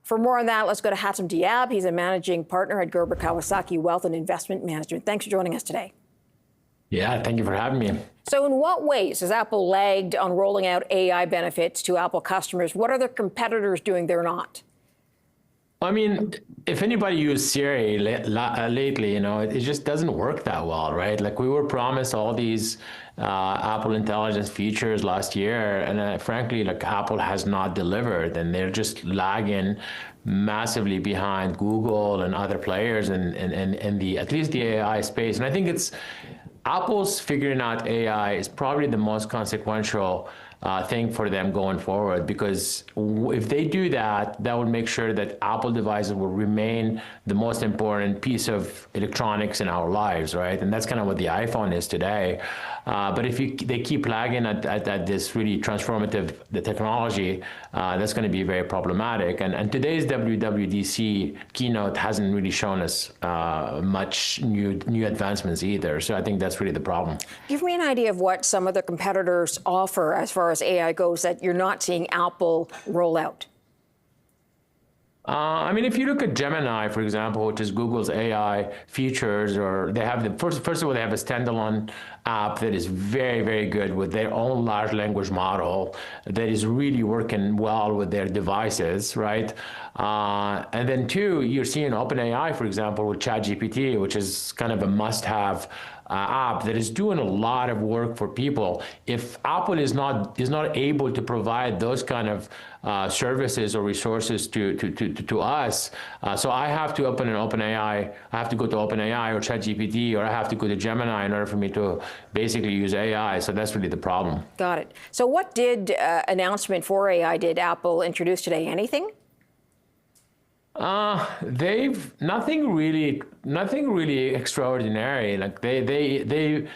For more on that, let's go to Hatem Dhiab. He's a managing partner at Gerber Kawasaki Wealth and Investment Management. Thanks for joining us today. Yeah, thank you for having me. So in what ways has Apple lagged on rolling out AI benefits to Apple customers? What are their competitors doing they're not? I mean, if anybody used Siri lately, it just doesn't work that well, right? Like we were promised all these Apple Intelligence features last year, and frankly, like Apple has not delivered, and they're just lagging massively behind Google and other players in the at least the AI space. And I think Apple's figuring out AI is probably the most consequential thing for them going forward, because if they do that, that would make sure that Apple devices will remain the most important piece of electronics in our lives, right? And that's kind of what the iPhone is today. But if they keep lagging at this really transformative technology, that's going to be very problematic. And today's WWDC keynote hasn't really shown us much new advancements either. So I think that's really the problem. Give me an idea of what some of the competitors offer as far as AI goes that you're not seeing Apple roll out. I mean, if you look at Gemini, for example, which is Google's AI features, or they have first of all, they have a standalone app that is very, very good with their own large language model that is really working well with their devices, right? And then two, you're seeing OpenAI, for example, with ChatGPT, which is kind of a must-have app that is doing a lot of work for people. If Apple is not able to provide those kind of services or resources to us, so I have to open an OpenAI, I have to go to OpenAI or ChatGPT, or I have to go to Gemini in order for me to basically use AI. So that's really the problem. Got it. So what announcement for AI did Apple introduce today? Anything? They've nothing really extraordinary. Like they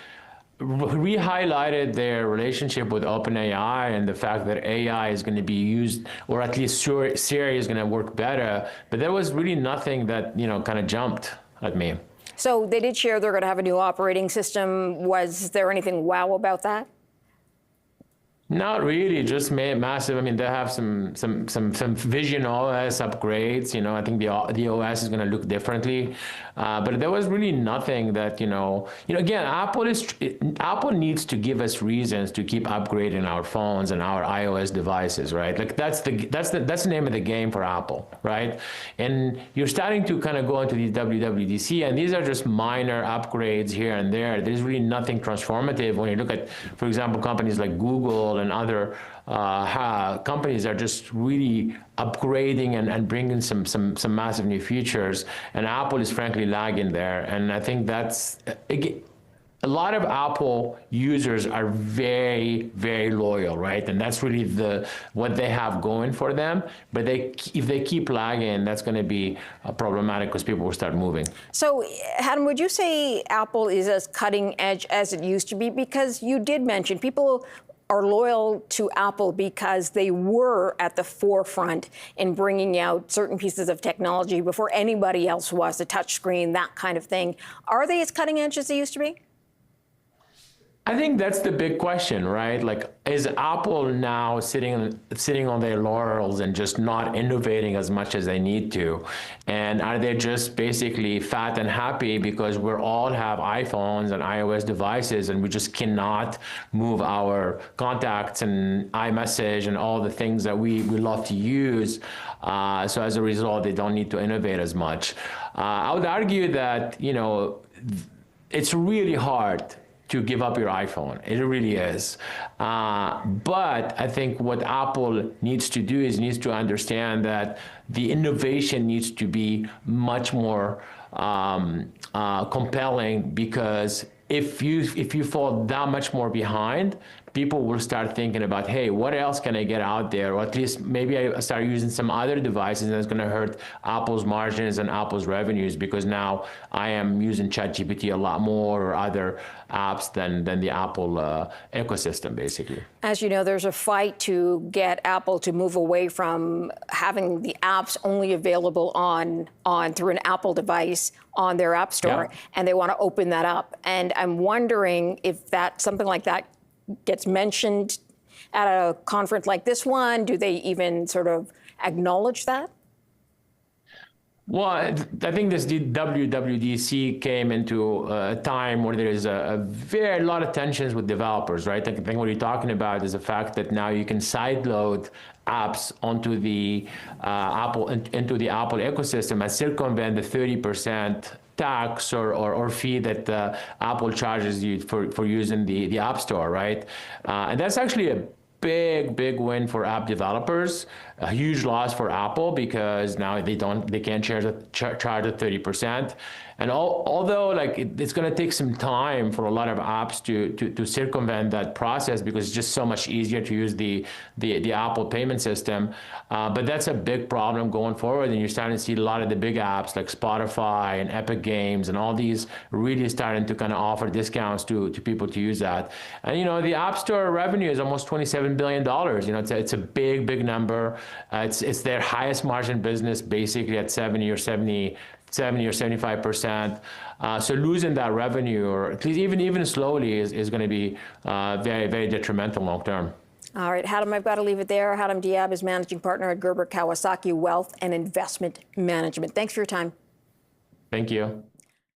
re-highlighted their relationship with OpenAI and the fact that AI is going to be used, or at least Siri is going to work better. But there was really nothing that kind of jumped at me. So they did share they're going to have a new operating system. Was there anything wow about that? Not really, just massive. I mean, they have some Vision OS upgrades. I think the OS is going to look differently, but there was really nothing that Again, Apple needs to give us reasons to keep upgrading our phones and our iOS devices, right? Like that's the name of the game for Apple, right? And you're starting to kind of go into these WWDC, and these are just minor upgrades here and there. There's really nothing transformative when you look at, for example, companies like Google and other companies are just really upgrading and bringing some massive new features, and Apple is frankly lagging there. And I think that's a lot of Apple users are very, very loyal, right? And that's really what they have going for them. But if they keep lagging, that's going to be problematic because people will start moving. So, Hatem, would you say Apple is as cutting edge as it used to be? Because you did mention people are loyal to Apple because they were at the forefront in bringing out certain pieces of technology before anybody else was, the touchscreen, that kind of thing. Are they as cutting edge as they used to be? I think that's the big question, right? Like, is Apple now sitting on their laurels and just not innovating as much as they need to? And are they just basically fat and happy because we all have iPhones and iOS devices and we just cannot move our contacts and iMessage and all the things that we love to use? So as a result, they don't need to innovate as much. I would argue that, it's really hard to give up your iPhone. It really is. But I think what Apple needs to do is needs to understand that the innovation needs to be much more compelling, because if you fall that much more behind, people will start thinking about, hey, what else can I get out there? Or at least maybe I start using some other devices, and it's going to hurt Apple's margins and Apple's revenues, because now I am using ChatGPT a lot more or other apps than the Apple ecosystem, basically. As you know, there's a fight to get Apple to move away from having the apps only available on through an Apple device on their App Store, yeah. And they want to open that up. And I'm wondering if something like that gets mentioned at a conference like this one. Do they even sort of acknowledge that? Well, I think this WWDC came into a time where there is a very lot of tensions with developers, right? I think what you're talking about is the fact that now you can sideload apps onto the into the Apple ecosystem and circumvent the 30% tax or fee that Apple charges you for using the App Store, right? And that's actually a big win for app developers, a huge loss for Apple because now they can't charge the 30%. And although like it's going to take some time for a lot of apps to circumvent that process because it's just so much easier to use the Apple payment system, but that's a big problem going forward. And you're starting to see a lot of the big apps like Spotify and Epic Games and all these really starting to kind of offer discounts to people to use that. And you know the App Store revenue is almost $27 billion. You know it's a big number. It's their highest margin business, basically at 70 or 75%. So losing that revenue, or at least even slowly, is going to be very detrimental long term. All right, Hatem, I've got to leave it there. Hatem Dhiab is managing partner at Gerber Kawasaki Wealth and Investment Management. Thanks for your time. Thank you.